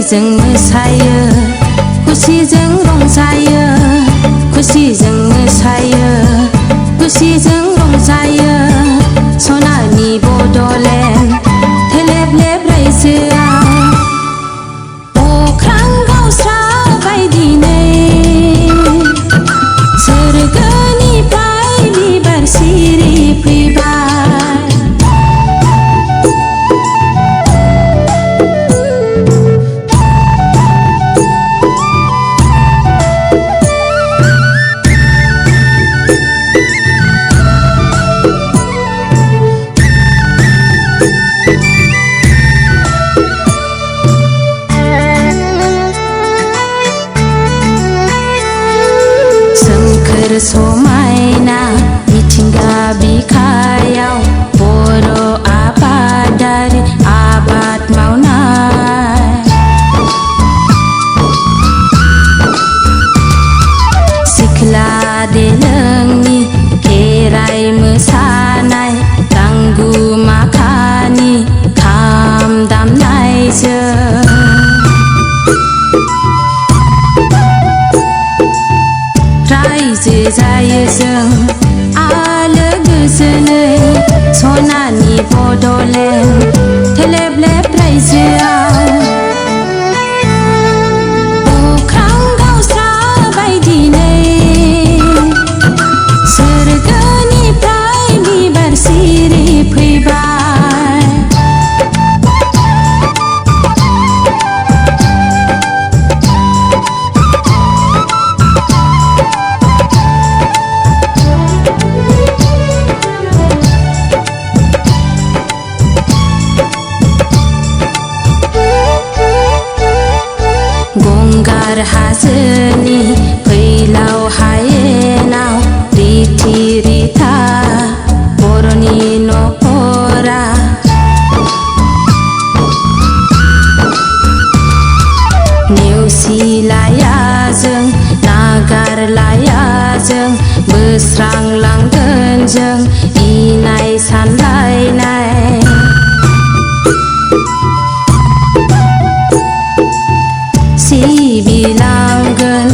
खुसिजों मोसायो खुसिजों रंजायो खुसिजों मोसायो खुसिजों रंजायो सनानि बड'लेण्ड थेलेब लेब रायजोआव अख्रां गावस्राबाय दिनै सोरगोनिफ्राय बिबार सिरि फैबाय सोमखोर समायना मिथिंगा बिखायाव बर' आबादारि आबाद मावनाय सिख्ला देलोंनि खेराइ मोसानाय गांगुमाखानि खाम दामनायजों रायजो जायो जों आलो गोजोनै सनानि बड'लेण्ड थेलेब लेब रायजोआव अख्रां गावस्राबाय दिनै सोरगोनिफ्राय बिबार सिरि फैबाय गंगार हाजोनि फैलाव हायेनाव रिथि रिथा बर'नि न'खरा नेवसिलाया जों नागारलाया जों बोस्रांलांगोन जों इनाय सानलायनाय सिबिलांगोन